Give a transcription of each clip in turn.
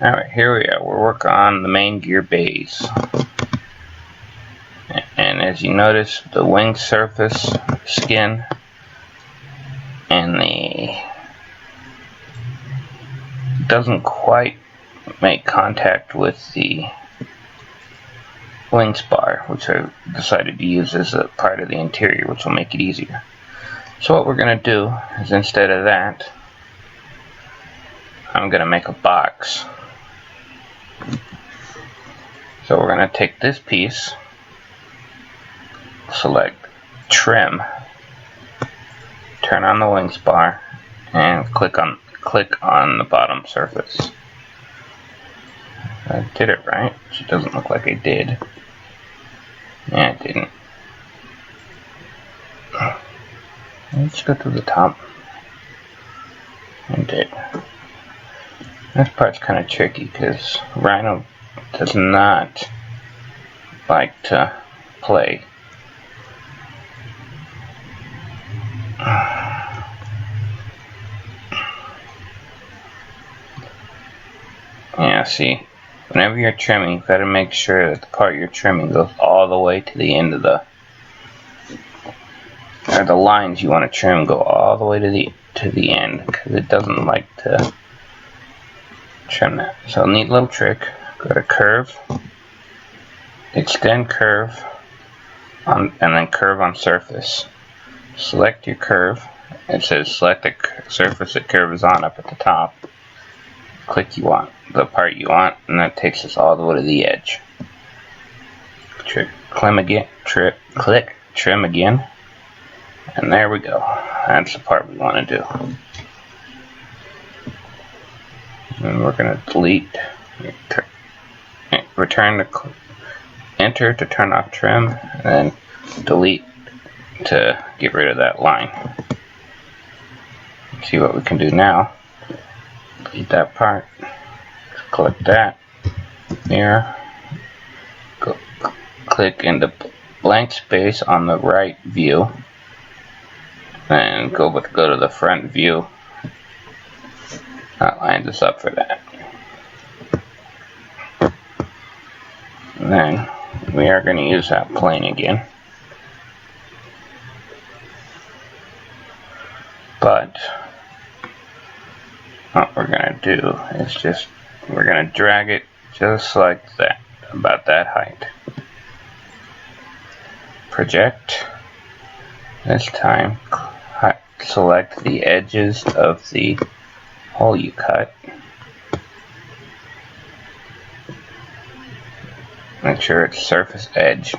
Alright, here we are. We're working on the main gear base. And as you notice, the wing surface skin and the doesn't quite make contact with the wing spar, which I decided to use as a part of the interior, which will make it easier. So what we're going to do is, instead of that, I'm going to make a box. So we're going to take this piece, select trim, turn on the wing spar, and click on the bottom surface. I did it right. It doesn't look like I did. Yeah, it didn't. Let's go to the top. I did. This part's kind of tricky because Rhino does not like to play. Yeah, see, whenever you're trimming, you've got to make sure that the part you're trimming goes all the way to the end of the lines you want to trim go all the way to the end, because it doesn't like to trim that. So neat little trick. Go to curve, extend curve, and then curve on surface. Select your curve. It says select the surface that curve is on up at the top. Click the part you want, and that takes us all the way to the edge. Click trim again, and there we go. That's the part we want to do. And we're going to delete, return to enter to turn off trim, and then delete to get rid of that line. Let's see what we can do now. Delete that part. Click that. Here. Click into blank space on the right view, and go to the front view. That lines us up for that. And then we are going to use that plane again. But what we're going to do is we're going to drag it just like that, about that height. Project. This time, select the edges of the hole you cut. Make sure it's surface edge.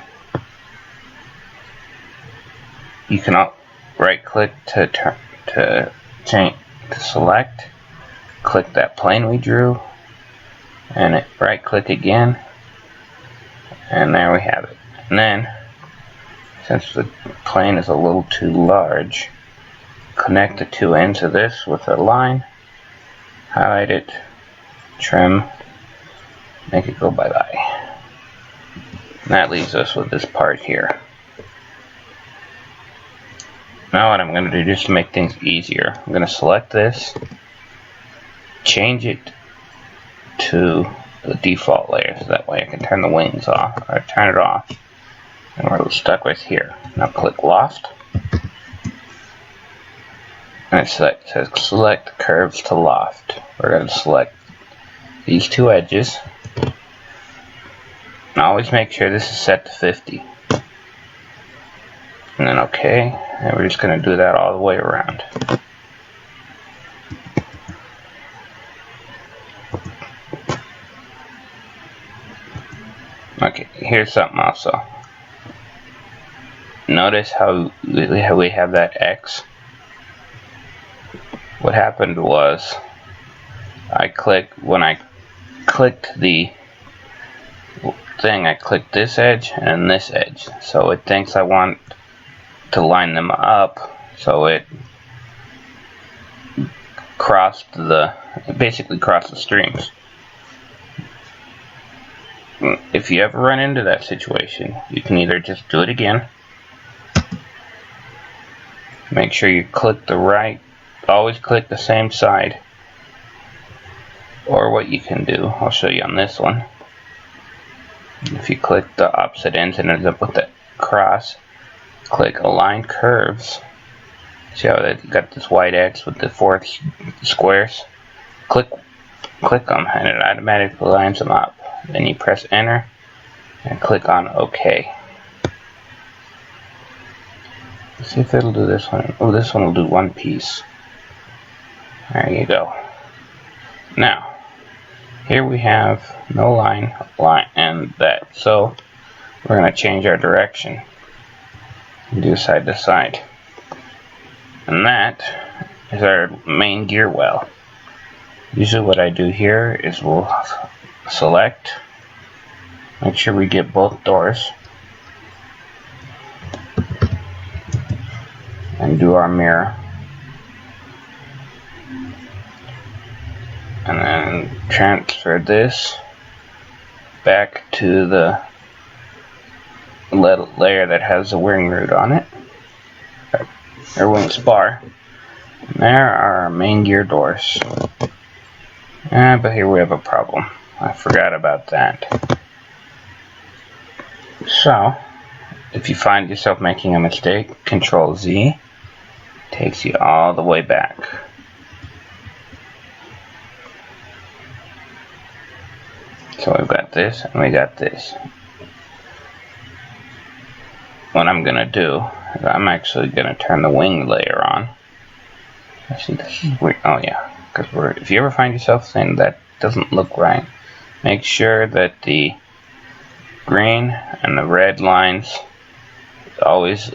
You can right click to select. Click that plane we drew, and right click again, and there we have it. And then, since the plane is a little too large, connect the two ends of this with a line, highlight it, trim, make it go bye-bye. And that leaves us with this part here. Now what I'm going to do, just to make things easier, I'm going to select this, change it to the default layer, so that way I can turn the wings off, or turn it off, and we're stuck right here. Now click Loft, and it says select curves to loft. We're going to select these two edges, and always make sure this is set to 50. And then OK, and we're just going to do that all the way around. Okay, here's something also. Notice how we have that X. What happened was, when I clicked the thing, I clicked this edge and this edge. So it thinks I want to line them up, so it basically crossed the streams. If you ever run into that situation, you can either just do it again, make sure you click the right, always click the same side, Or what you can do, I'll show you on this one. If you click the opposite ends and ends up with the cross, click Align Curves. See how that got this white X with the 4 squares? Click them and it automatically lines them up. Then you press Enter and click on OK. Let's see if it'll do this one. Oh, this one will do one piece. There you go. Now, here we have no line, and that. So we're going to change our direction and do side to side. And that is our main gear well. Usually what I do here is we'll select, make sure we get both doors, and do our mirror. And then transfer this back to the layer that has the wing root on it, or wing spar. And there are our main gear doors. But here we have a problem. I forgot about that. So, if you find yourself making a mistake, Control Z takes you all the way back. So we've got this and we got this. What I'm going to do is I'm actually going to turn the wing layer on. Actually, this is weird. Oh yeah, because if you ever find yourself saying that doesn't look right, make sure that the green and the red lines always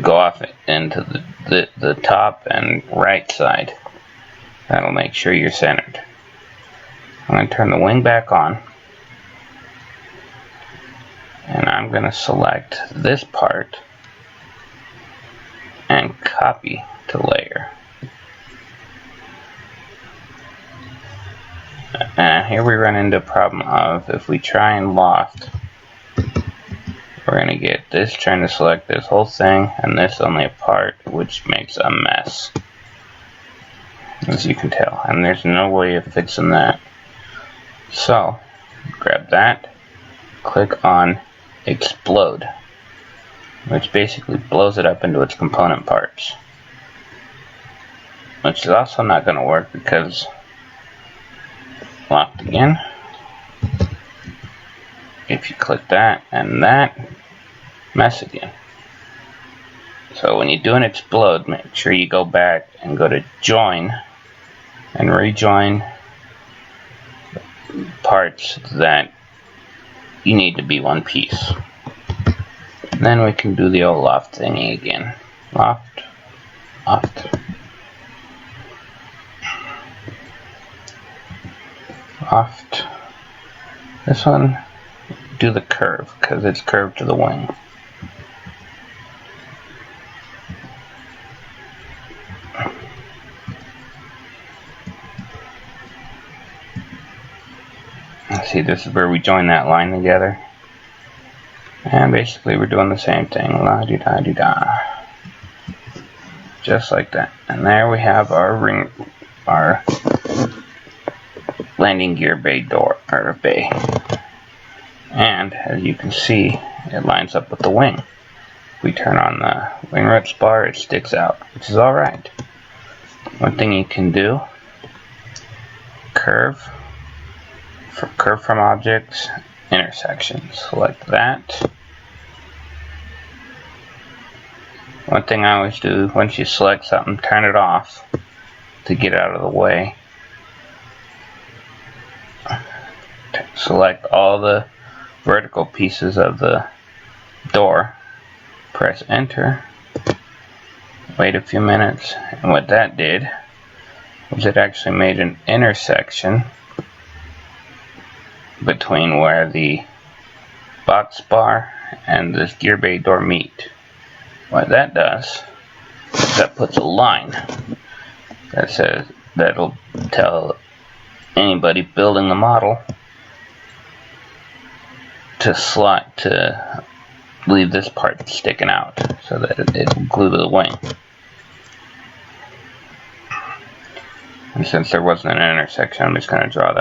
go off into the top and right side. That'll make sure you're centered. I'm going to turn the wing back on, and I'm going to select this part and copy to layer. And here we run into a problem of, if we try and loft, we're going to get this trying to select this whole thing and this only a part, which makes a mess, as you can tell, and there's no way of fixing that. So, grab that, click on Explode, which basically blows it up into its component parts. Which is also not going to work because locked again. If you click that and that, mess again. So when you do an explode, make sure you go back and go to Join and rejoin parts that you need to be one piece. And then we can do the old loft thingy again. Loft. This one, do the curve because it's curved to the wing. See, this is where we join that line together. And basically we're doing the same thing. La-di-da-di-da. Just like that. And there we have our landing gear bay door, or bay. And as you can see, it lines up with the wing. If we turn on the wing root spar, it sticks out, which is alright. One thing you can do, curve from objects, intersection. Select that. One thing I always do, once you select something, turn it off to get out of the way. Select all the vertical pieces of the door, press enter, wait a few minutes, and what that did was it actually made an intersection between where the box bar and this gear bay door meet. What that does is that puts a line that says, that'll tell anybody building the model to leave this part sticking out so that it'll glue to the wing. And since there wasn't an intersection, I'm just going to draw that